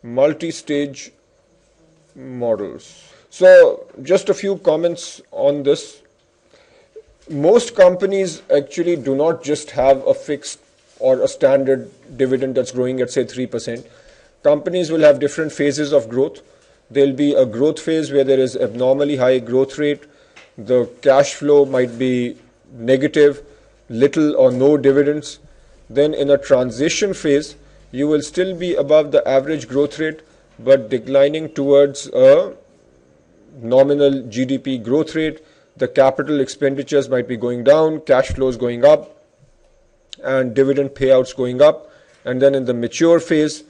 multi-stage models. So just a few comments on this. Most companies actually do not just have a fixed or a standard dividend that's growing at say 3%. Companies will have different phases of growth. There'll be a growth phase where there is abnormally high growth rate. The cash flow might be negative, little or no dividends. Then in a transition phase, you will still be above the average growth rate, but declining towards a nominal GDP growth rate. The capital expenditures might be going down, cash flows going up, and dividend payouts going up. And then in the mature phase,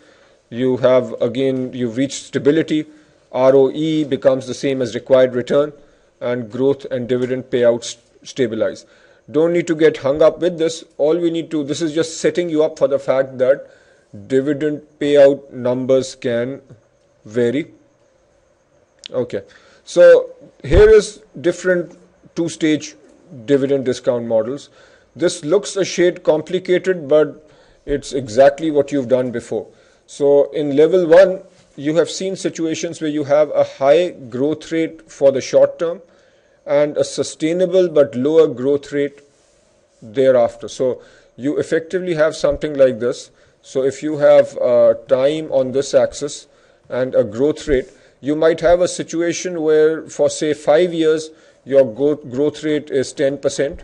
you have, again, you've reached stability. ROE becomes the same as required return, and growth and dividend payouts stabilize. Don't need to get hung up with this. All we need to, this is just setting you up for the fact that dividend payout numbers can vary. Okay, so here is different two-stage dividend discount models. This looks a shade complicated, but it's exactly what you've done before. So in level 1, you have seen situations where you have a high growth rate for the short term and a sustainable but lower growth rate thereafter. So you effectively have something like this. So if you have time on this axis and a growth rate, you might have a situation where for say 5 years your growth rate is 10%,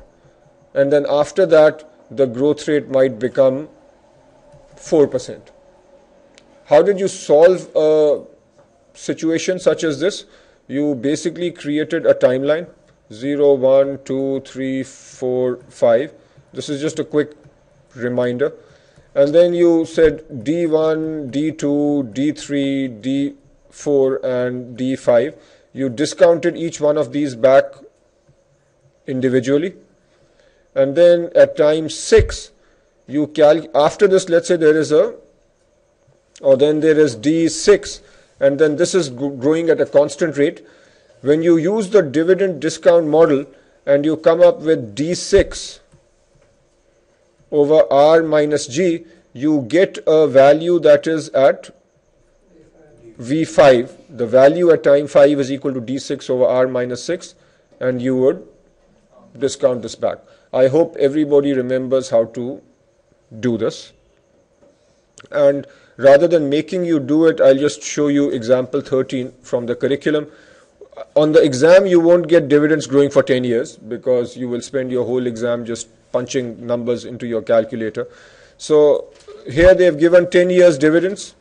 and then after that the growth rate might become 4%. How did you solve a situation such as this? You basically created a timeline 0, 1, 2, 3, 4, 5. This is just a quick reminder. And then you said D1, D2, D3, D4 and D5. You discounted each one of these back individually. And then at time 6, you after this, let's say there is then there is D6, and then this is growing at a constant rate. When you use the dividend discount model and you come up with D6 over R minus G, you get a value that is at V5. The value at time 5 is equal to D6 over R minus 6, and you would discount this back. I hope everybody remembers how to do this. And rather than making you do it, I'll just show you example 13 from the curriculum. On the exam, you won't get dividends growing for 10 years because you will spend your whole exam just punching numbers into your calculator. So here they have given 10 years dividends,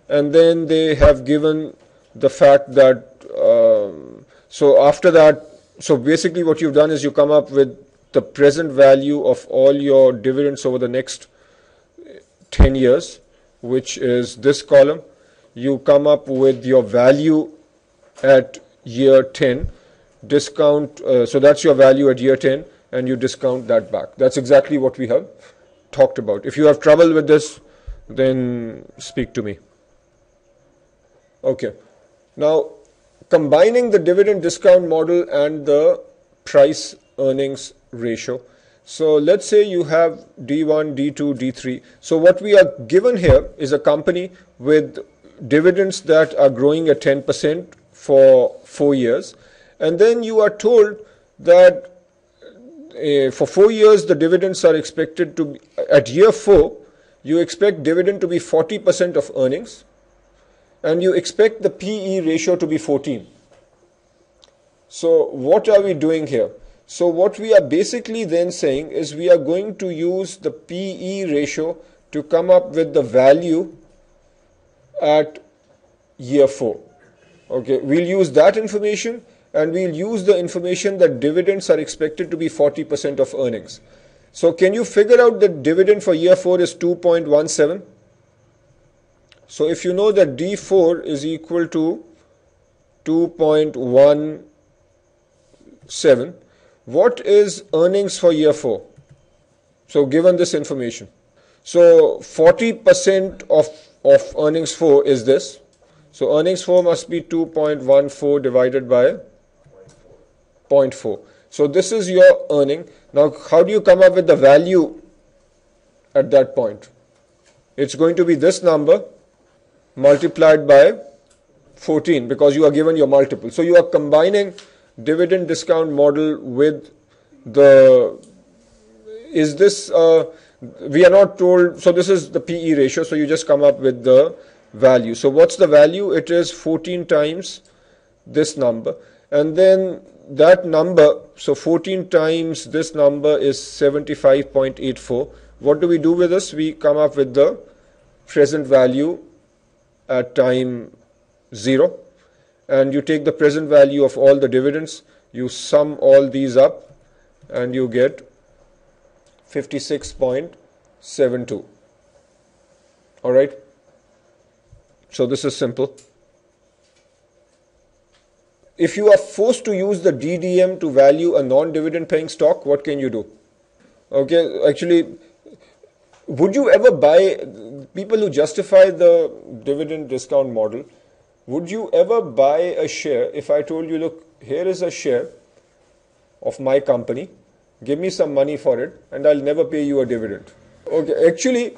and then they have given the fact that, so after that, so basically what you've done is you come up with the present value of all your dividends over the next 10 years, which is this column. You come up with your value at year 10, discount, so that's your value at year 10, and you discount that back. That's exactly what we have talked about. If you have trouble with this, then speak to me. Okay, now combining the dividend discount model and the price earnings ratio. So let's say you have D1, D2, D3. So what we are given here is a company with dividends that are growing at 10% for 4 years. And then you are told that for 4 years the dividends are expected to be, at year 4, you expect dividend to be 40% of earnings, and you expect the PE ratio to be 14. So what are we doing here? So what we are basically then saying is we are going to use the PE ratio to come up with the value at year 4. Okay, we'll use that information, and we'll use the information that dividends are expected to be 40% of earnings. So can you figure out that dividend for year 4 is 2.17? So if you know that D4 is equal to 2.17, what is earnings for year 4? So given this information, so 40% of earnings 4 is this. So earnings 4 must be 2.14 divided by 0.4. So this is your earning. Now how do you come up with the value at that point? It's going to be this number multiplied by 14 because you are given your multiple. So you are combining dividend discount model with the, is this, we are not told, so this is the PE ratio, so you just come up with the value. So what's the value? It is 14 times this number, and then that number, so 14 times this number is 75.84. What do we do with this? We come up with the present value at time 0, and you take the present value of all the dividends, you sum all these up, and you get 56.72. All right. So this is simple. If you are forced to use the DDM to value a non-dividend paying stock, what can you do? Okay, actually, would you ever buy, people who justify the dividend discount model, would you ever buy a share if I told you, look, here is a share of my company, give me some money for it, and I'll never pay you a dividend? Okay, actually,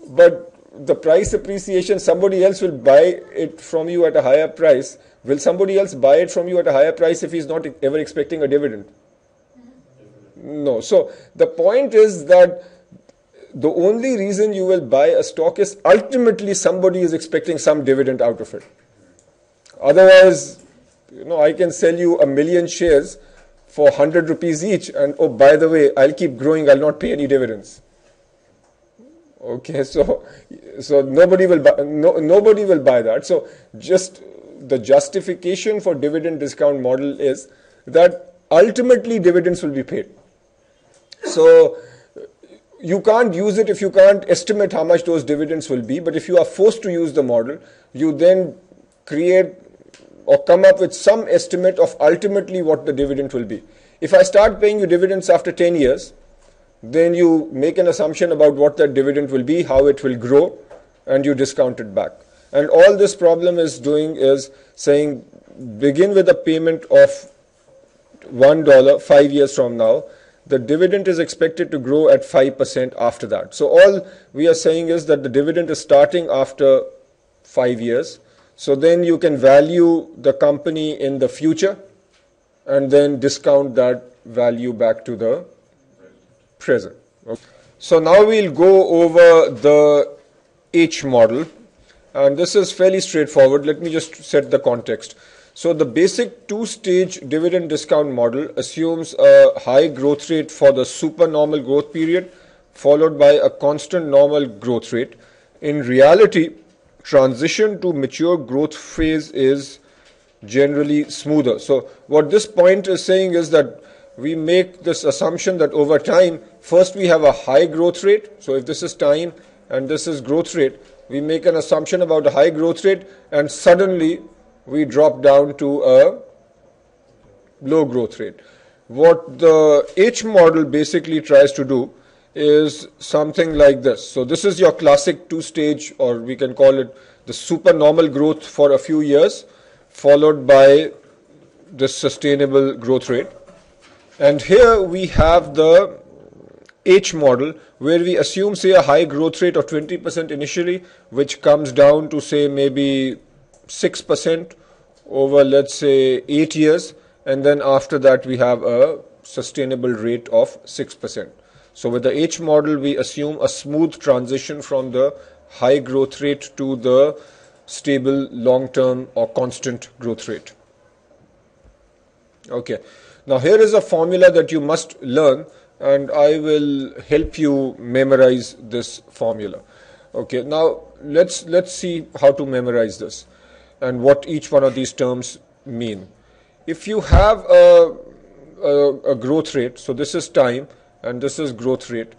but the price appreciation, somebody else will buy it from you at a higher price. Will somebody else buy it from you at a higher price if he's not ever expecting a dividend? No. So the point is that the only reason you will buy a stock is ultimately somebody is expecting some dividend out of it. Otherwise, I can sell you 1,000,000 shares for 100 rupees each, and oh, by the way, I'll keep growing, I'll not pay any dividends. Okay, so nobody will buy that. So just the justification for dividend discount model is that ultimately dividends will be paid. So you can't use it if you can't estimate how much those dividends will be. But if you are forced to use the model, you then create or come up with some estimate of ultimately what the dividend will be. If I start paying you dividends after 10 years, then you make an assumption about what that dividend will be, how it will grow, and you discount it back. And all this problem is doing is saying, begin with a payment of $1 5 years from now. The dividend is expected to grow at 5% after that. So all we are saying is that the dividend is starting after 5 years. So then you can value the company in the future and then discount that value back to the present. Okay. So now we'll go over the H model, and this is fairly straightforward. Let me just set the context. So the basic two-stage dividend discount model assumes a high growth rate for the supernormal growth period followed by a constant normal growth rate. In reality, transition to mature growth phase is generally smoother. So what this point is saying is that we make this assumption that over time, first we have a high growth rate. So if this is time and this is growth rate, we make an assumption about a high growth rate, and suddenly we drop down to a low growth rate. What the H model basically tries to do is something like this. So this is your classic two-stage, or we can call it the supernormal growth for a few years, followed by this sustainable growth rate. And here we have the H model, where we assume, say, a high growth rate of 20% initially, which comes down to, say, maybe 6% over, let's say, 8 years. And then after that, we have a sustainable rate of 6%. So with the H model, we assume a smooth transition from the high growth rate to the stable long-term or constant growth rate. Okay. Now here is a formula that you must learn, and I will help you memorize this formula. Okay, now let's see how to memorize this and what each one of these terms mean. If you have a growth rate, so this is time and this is growth rate.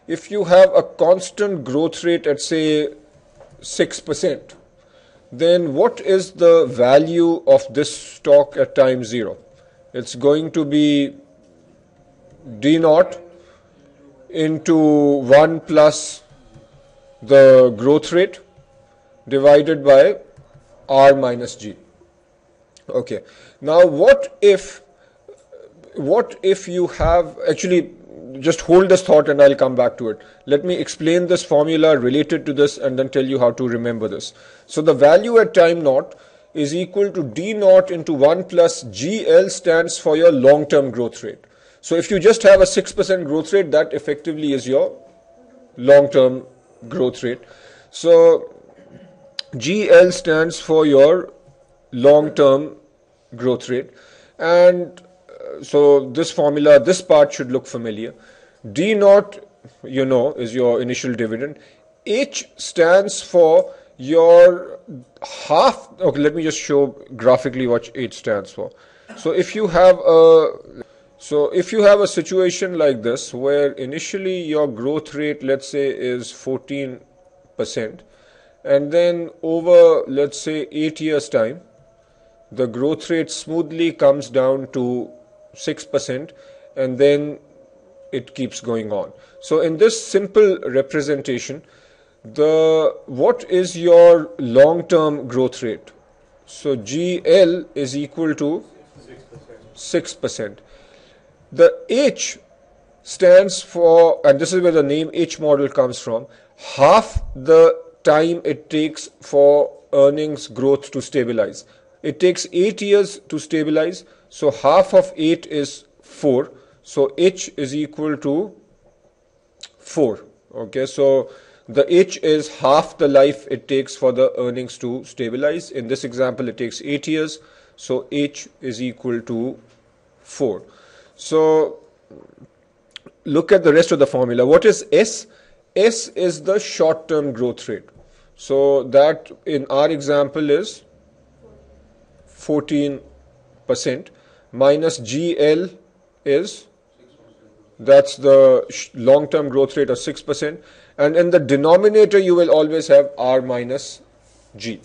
If you have a constant growth rate at, say, 6%, then what is the value of this stock at time 0? It's going to be D naught into 1 plus the growth rate divided by R minus G. Okay. Now what if you have, actually just hold this thought and I'll come back to it. Let me explain this formula related to this and then tell you how to remember this. So the value at time naught is equal to D naught into 1 plus GL stands for your long-term growth rate. So if you just have a 6% growth rate, that effectively is your long-term growth rate. So GL stands for your long-term growth rate, and so this formula, this part should look familiar. D naught, you know, is your initial dividend. H stands for your half. Okay, let me just show graphically what H stands for. So if you have a situation like this where initially your growth rate, let's say, is 14%, and then over, let's say, 8 years time, the growth rate smoothly comes down to 6%, and then it keeps going on. So in this simple representation, what is your long-term growth rate? So GL is equal to 6%. The H stands for, and this is where the name H model comes from, half the time it takes for earnings growth to stabilize. It takes 8 years to stabilize, so half of 8 is 4. So H is equal to 4. Okay, so the H is half the life it takes for the earnings to stabilize. In this example, it takes 8 years, so H is equal to 4. So look at the rest of the formula. What is S? S is the short-term growth rate. So that in our example is 14%, minus GL is, that's the long-term growth rate of 6%, and in the denominator you will always have R minus G.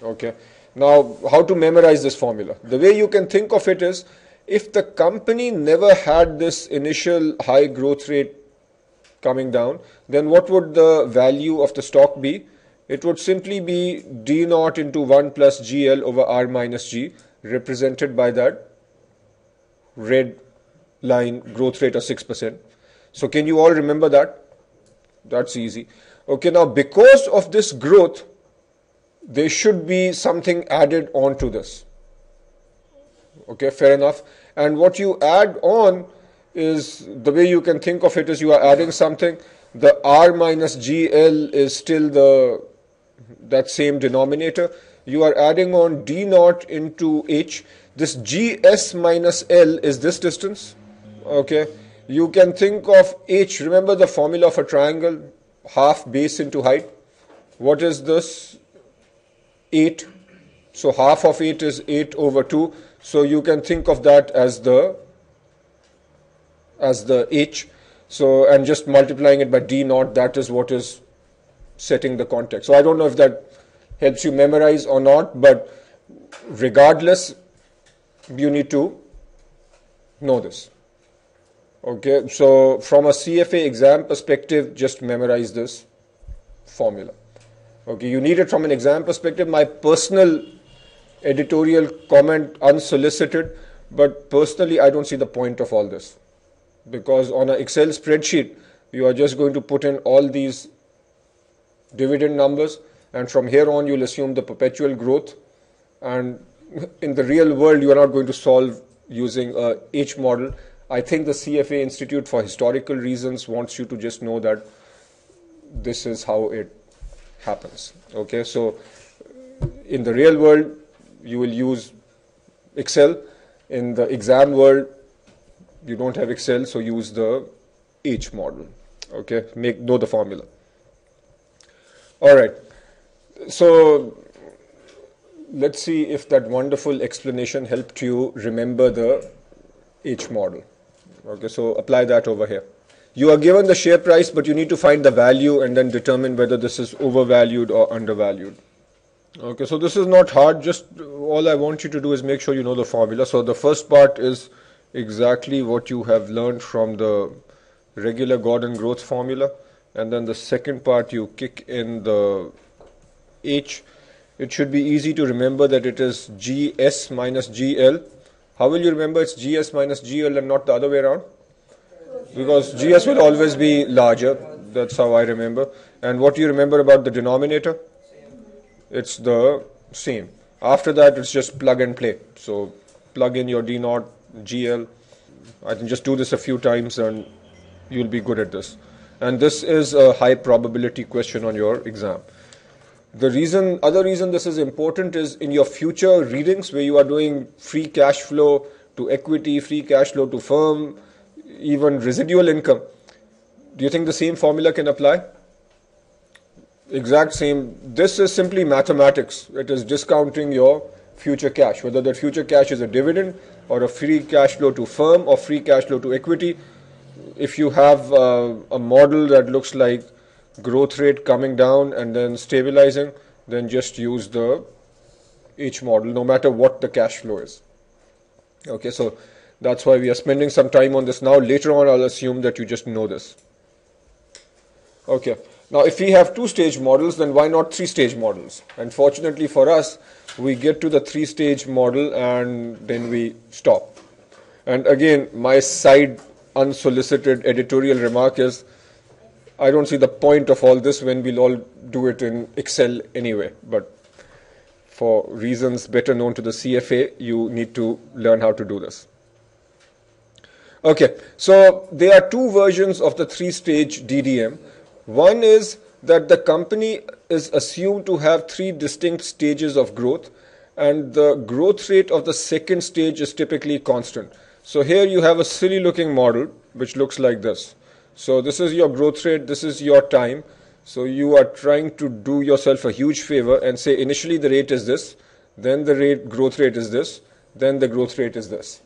Okay. Now, how to memorize this formula? The way you can think of it is, if the company never had this initial high growth rate coming down, then what would the value of the stock be? It would simply be D naught into 1 plus GL over R minus G, represented by that red line growth rate of 6%. So can you all remember that? That's easy. Okay, now because of this growth, there should be something added on to this. Okay, fair enough. And what you add on is, the way you can think of it is, you are adding something. The R minus GL is still that same denominator. You are adding on D naught into H. This GS minus L is this distance. Okay. You can think of H, remember the formula of a triangle, half base into height. What is this? 8. So half of 8 is 8 over 2. So you can think of that as the H. So, and just multiplying it by D naught, that is what is setting the context. So I don't know if that helps you memorize or not, but regardless, you need to know this. Okay, so from a CFA exam perspective, just memorize this formula. Okay, you need it from an exam perspective. My personal editorial comment, unsolicited, but personally I don't see the point of all this, because on an Excel spreadsheet you are just going to put in all these dividend numbers, and from here on you'll assume the perpetual growth, and in the real world you are not going to solve using a H model. I think the CFA Institute, for historical reasons, wants you to just know that this is how it happens. Okay, so in the real world you will use Excel. In the exam world you don't have Excel, so use the H model. Okay, know the formula. All right, so let's see if that wonderful explanation helped you remember the H model. Okay, so apply that over here. You are given the share price, but you need to find the value and then determine whether this is overvalued or undervalued. Okay, so this is not hard. Just all I want you to do is make sure you know the formula. So the first part is exactly what you have learned from the regular Gordon growth formula, and then the second part you kick in the H. It should be easy to remember that it is GS minus GL. How will you remember it's GS minus GL and not the other way around? because GS will always be larger. That's how I remember. And what do you remember about the denominator? It's the same. After that, it's just plug and play. So plug in your D0, GL. I can just do this a few times and you'll be good at this. And this is a high probability question on your exam. The other reason this is important is in your future readings where you are doing free cash flow to equity, free cash flow to firm, even residual income. Do you think the same formula can apply? Exact same. This is simply mathematics. It is discounting your future cash, whether that future cash is a dividend or a free cash flow to firm or free cash flow to equity. If you have a model that looks like growth rate coming down and then stabilizing, then just use the H model no matter what the cash flow is. Okay, so that's why we are spending some time on this now. Later on, I'll assume that you just know this. Okay, now if we have two-stage models, then why not three-stage models? And fortunately for us, we get to the three-stage model and then we stop. And again, my side unsolicited editorial remark is, I don't see the point of all this when we'll all do it in Excel anyway. But for reasons better known to the CFA, you need to learn how to do this. Okay, so there are two versions of the three-stage DDM. One is that the company is assumed to have three distinct stages of growth, and the growth rate of the second stage is typically constant. So here you have a silly looking model which looks like this. So this is your growth rate, this is your time. So you are trying to do yourself a huge favor and say initially the rate is this, then the growth rate is this, then the growth rate is this.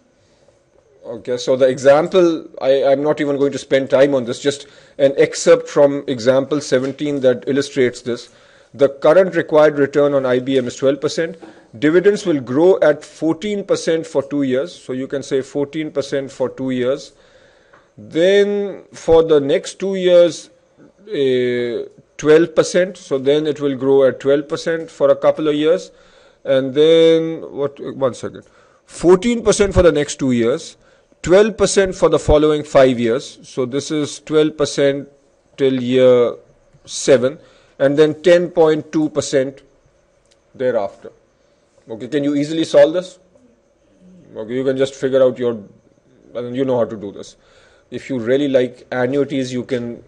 Okay, so the example, I'm not even going to spend time on this, just an excerpt from example 17 that illustrates this. The current required return on IBM is 12%. Dividends will grow at 14% for 2 years. So you can say 14% for 2 years. Then for the next 2 years, 12%. So then it will grow at 12% for a couple of years. And then, 14% for the next 2 years. 12% for the following 5 years. So this is 12% till year 7. And then 10.2% thereafter. Okay, can you easily solve this? Okay, you can just figure out you know how to do this. If you really like annuities, you can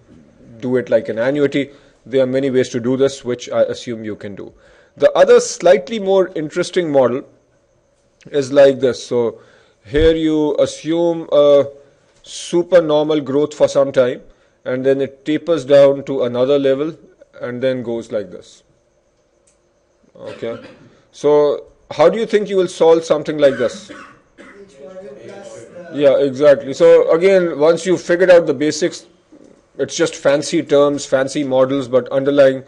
do it like an annuity. There are many ways to do this, which I assume you can do. The other slightly more interesting model is like this. So here you assume a supernormal growth for some time, and then it tapers down to another level and then goes like this. Okay, so how do you think you will solve something like this? Yeah, exactly. So again, once you've figured out the basics, it's just fancy terms, fancy models, but underlying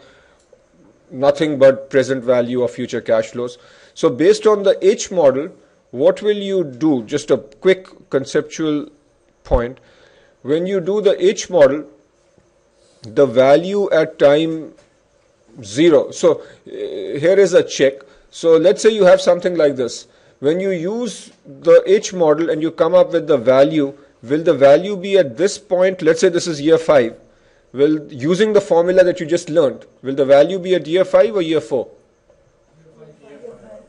nothing but present value of future cash flows. So based on the H model, what will you do? Just a quick conceptual point. When you do the H model, the value at time 0. So here is a check. So let's say you have something like this. When you use the H model and you come up with the value, will the value be at this point? Let's say this is year 5. Will, using the formula that you just learned, will the value be at year 5 or year 4?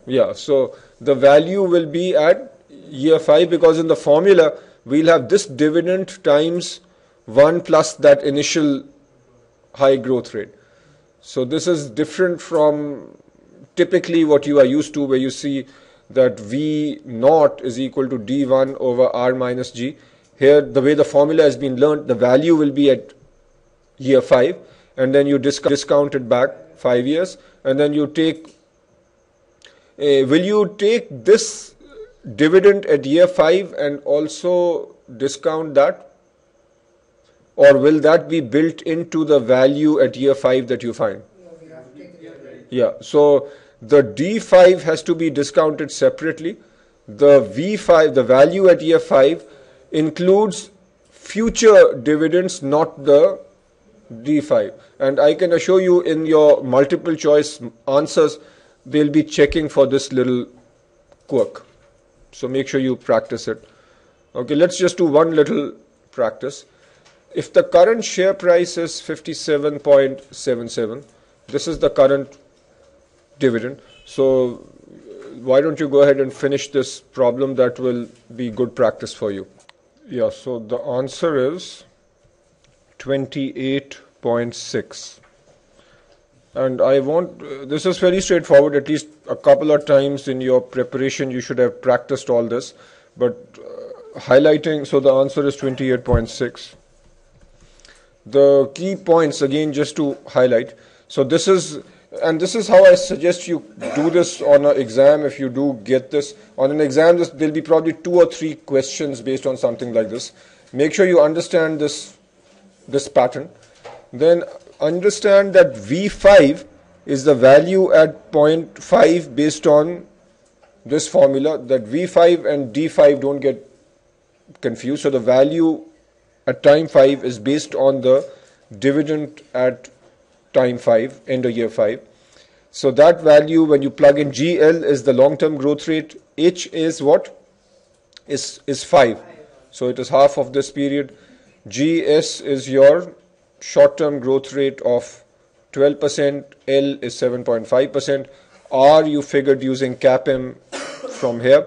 Yeah, so the value will be at year 5 because in the formula we'll have this dividend times 1 plus that initial high growth rate. So this is different from typically what you are used to, where you see that V naught is equal to D1 over R minus G. Here, the way the formula has been learned, the value will be at year 5, and then you discount it back 5 years, and then you take, will you take this dividend at year 5 and also discount that? Or will that be built into the value at year 5 that you find? Yeah, so the D5 has to be discounted separately. The V5, the value at year 5, includes future dividends, not the D5. And I can assure you in your multiple choice answers, they'll be checking for this little quirk. So make sure you practice it. Okay, let's just do one little practice. if the current share price is 57.77, this is the current dividend. So why don't you go ahead and finish this problem? That will be good practice for you. Yeah, so the answer is 28.6. And I want, this is very straightforward. At least a couple of times in your preparation you should have practiced all this, but highlighting, so the answer is 28.6. The key points, again, just to highlight, so this is, and this is how I suggest you do this on an exam. If you do get this on an exam, there'll be probably 2 or 3 questions based on something like this. Make sure you understand this pattern. Then understand that V5 is the value at 0.5 based on this formula, that V5 and D5 don't get confused. So the value at time 5 is based on the dividend at time 5, end of year 5. So that value, when you plug in GL, is the long-term growth rate. H is what? Is 5. So it is half of this period. GS is your short-term growth rate of 12%. L is 7.5%. R you figured using CAPM from here.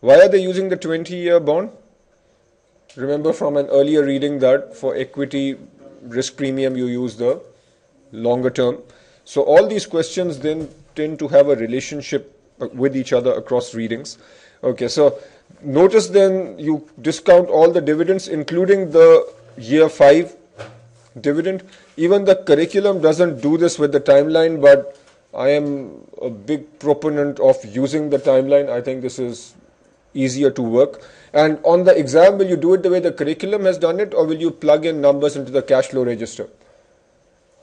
Why are they using the 20-year bond? Remember from an earlier reading that for equity risk premium you use the longer term. So all these questions then tend to have a relationship with each other across readings. Okay, so notice then you discount all the dividends including the year 5 dividend. Even the curriculum doesn't do this with the timeline, but I am a big proponent of using the timeline. I think this is easier to work. And on the exam, will you do it the way the curriculum has done it, or will you plug in numbers into the cash flow register?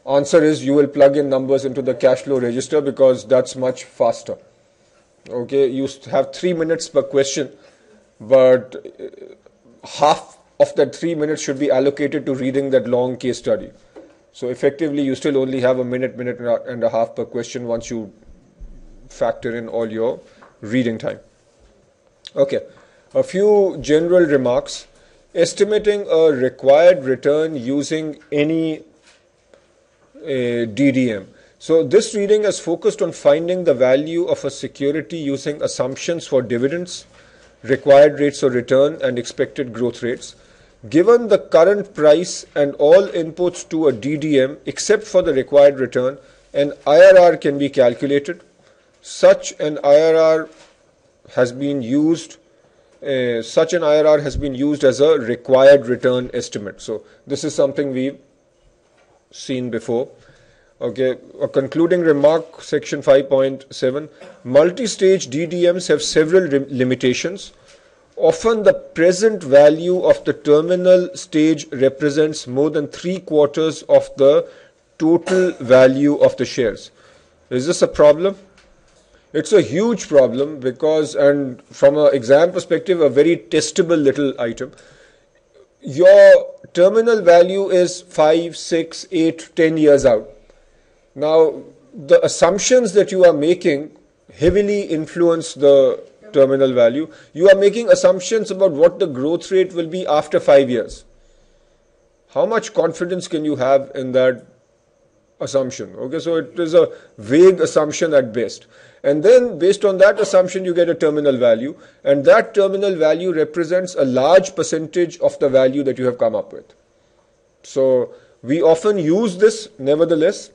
Answer is you will plug in numbers into the cash flow register because that's much faster. Okay, you have 3 minutes per question, but half of that 3 minutes should be allocated to reading that long case study. So effectively, you still only have a minute and a half per question once you factor in all your reading time. Okay, a few general remarks. Estimating a required return using any DDM. So this reading is focused on finding the value of a security using assumptions for dividends, required rates of return, and expected growth rates. Given the current price and all inputs to a DDM except for the required return, an IRR can be calculated. Such an IRR has been used as a required return estimate. So this is something we've seen before. Okay, a concluding remark, section 5.7. Multi-stage DDMs have several limitations. Often the present value of the terminal stage represents more than 3/4 of the total value of the shares. Is this a problem? It's a huge problem because, and from an exam perspective, a very testable little item. Your terminal value is 5, 6, 8, 10 years out. Now, the assumptions that you are making heavily influence the terminal value. You are making assumptions about what the growth rate will be after 5 years. How much confidence can you have in that assumption? Okay, so it is a vague assumption at best. And then based on that assumption, you get a terminal value. And that terminal value represents a large percentage of the value that you have come up with. So we often use this nevertheless,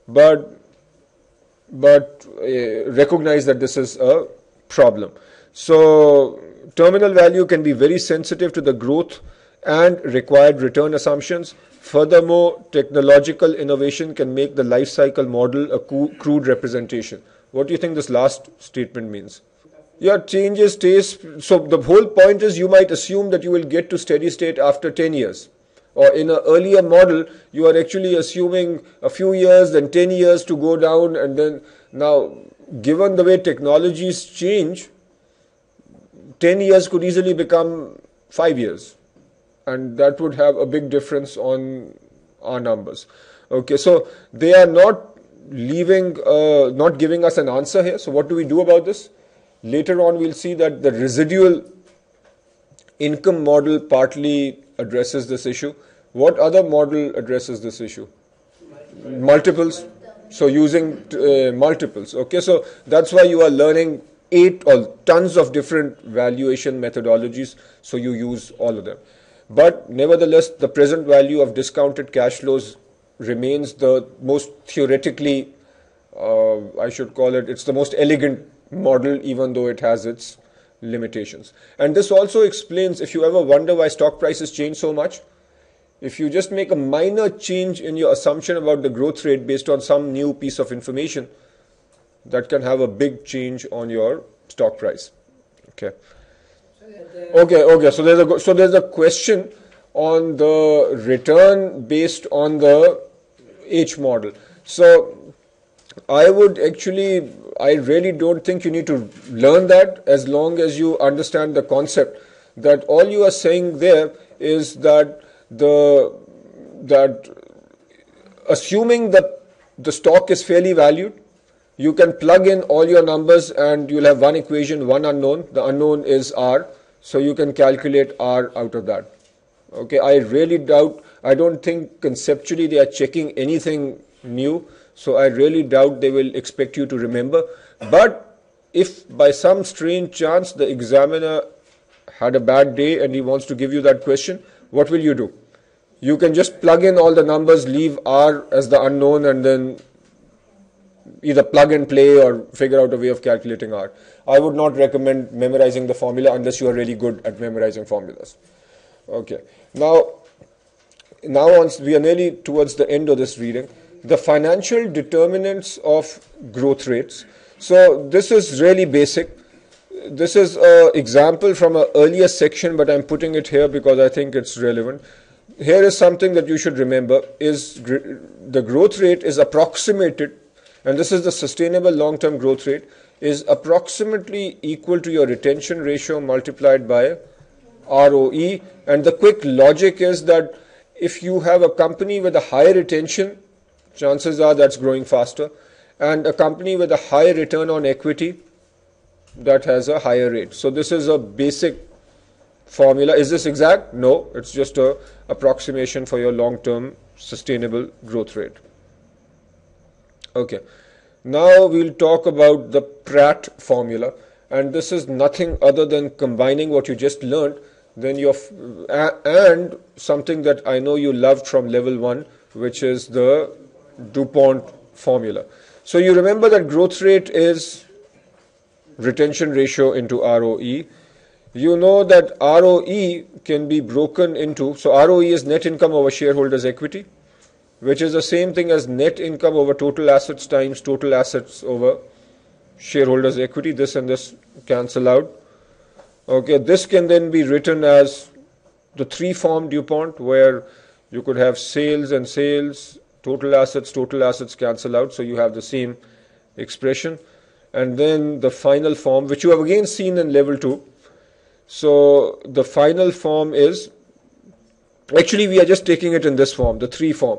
but recognize that this is a problem. So terminal value can be very sensitive to the growth and required return assumptions. Furthermore, technological innovation can make the life cycle model a crude representation. What do you think this last statement means? Yeah, changes, taste. So the whole point is you might assume that you will get to steady state after 10 years. Or in an earlier model, you are actually assuming a few years, then 10 years to go down, and then now, given the way technologies change, 10 years could easily become 5 years. And that would have a big difference on our numbers. Okay, so they are not not giving us an answer here. So what do we do about this? Later on, we'll see that the residual income model partly addresses this issue. What other model addresses this issue? Multiples. So using multiples. Okay, so that's why you are learning 8 or tons of different valuation methodologies. So you use all of them. But nevertheless, the present value of discounted cash flows remains the most theoretically, I should call it, it's the most elegant model, even though it has its limitations. And this also explains, if you ever wonder why stock prices change so much, if you just make a minor change in your assumption about the growth rate based on some new piece of information, that can have a big change on your stock price. Okay. Okay. So there's a question on the return based on the H model. So I really don't think you need to learn that, as long as you understand the concept that all you are saying there is that assuming that the stock is fairly valued, you can plug in all your numbers and you'll have one equation, one unknown. The unknown is R, so you can calculate R out of that. Okay, I don't think conceptually they are checking anything new, so I really doubt they will expect you to remember. But if by some strange chance the examiner had a bad day and he wants to give you that question, what will you do? You can just plug in all the numbers, leave R as the unknown, and then either plug and play or figure out a way of calculating R. I would not recommend memorizing the formula unless you are really good at memorizing formulas. Okay. Now we are nearly towards the end of this reading. The financial determinants of growth rates. So this is really basic. This is an example from an earlier section, but I'm putting it here because I think it's relevant. Here is something that you should remember, is the growth rate is approximated, and this is the sustainable long-term growth rate, is approximately equal to your retention ratio multiplied by ROE. And the quick logic is that if you have a company with a high retention, chances are that's growing faster, and a company with a high return on equity, that has a higher rate. So this is a basic formula. Is this exact? No, it's just an approximation for your long-term sustainable growth rate. Okay, now we'll talk about the Pratt formula, and this is nothing other than combining what you just learned, then and something that I know you loved from level 1, which is the DuPont formula. So you remember that growth rate is retention ratio into ROE. You know that ROE can be broken into, so ROE is net income over shareholders' equity, which is the same thing as net income over total assets times total assets over shareholders' equity. This and this cancel out. Okay, this can then be written as the 3-form DuPont, where you could have sales and sales, total assets cancel out, so you have the same expression. And then the final form, which you have again seen in level 2. So the final form is, actually we are just taking it in this form, the 3 form.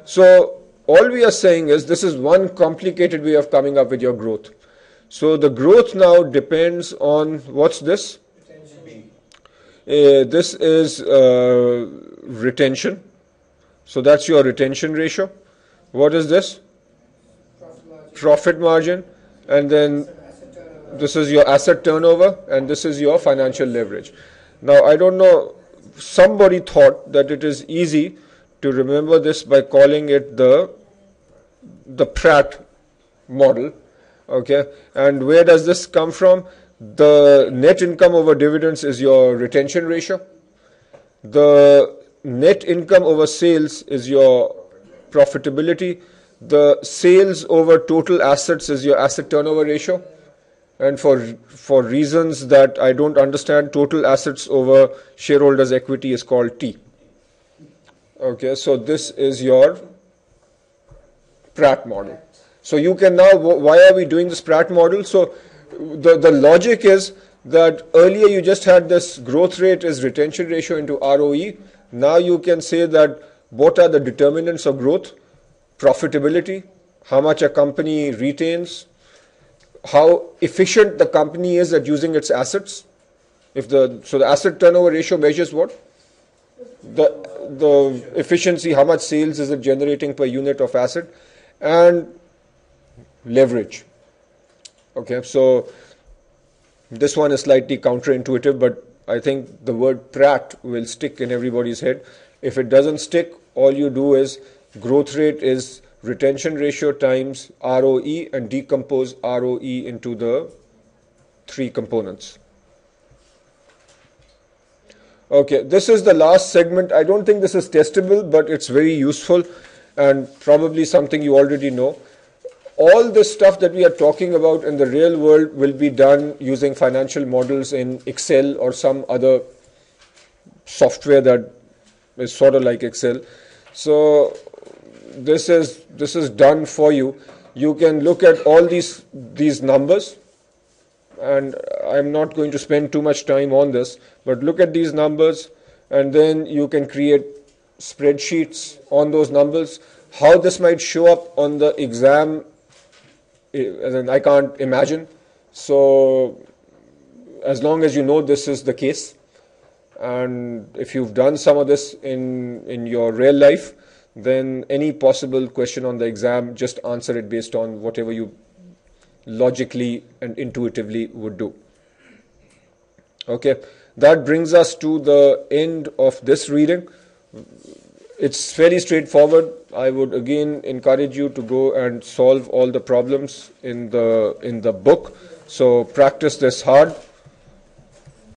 So all we are saying is this is one complicated way of coming up with your growth. So the growth now depends on, what's this? This is retention. So that's your retention ratio. What is this? Profit margin. And then this is your asset turnover, and this is your financial leverage. Now, I don't know, somebody thought that it is easy to remember this by calling it the Pratt model. Okay, and where does this come from? The net income over dividends is your retention ratio. The net income over sales is your profitability. The sales over total assets is your asset turnover ratio. And for reasons that I don't understand, total assets over shareholders' equity is called T. Okay, so this is your Pratt model. So you can now, why are we doing this Pratt model? So the logic is that earlier you just had this growth rate is retention ratio into ROE. Now you can say that what are the determinants of growth? Profitability, how much a company retains, how efficient the company is at using its assets. So the asset turnover ratio measures what? the efficiency, how much sales is it generating per unit of asset, and leverage. Okay, so this one is slightly counterintuitive, but I think the word Pratt will stick in everybody's head. If it doesn't stick, all you do is growth rate is retention ratio times ROE, and decompose ROE into the three components. Okay, this is the last segment. I don't think this is testable, but it's very useful and probably something you already know. All this stuff that we are talking about in the real world will be done using financial models in Excel or some other software that is sort of like Excel. So this is done for you. You can look at all these numbers, and I'm not going to spend too much time on this, but look at these numbers, and then you can create spreadsheets on those numbers. How this might show up on the exam, I can't imagine. So as long as you know this is the case, and if you've done some of this in your real life, then any possible question on the exam, just answer it based on whatever you logically and intuitively would do. Okay, that brings us to the end of this reading. It's fairly straightforward. I would again encourage you to go and solve all the problems in the book. So practice this hard.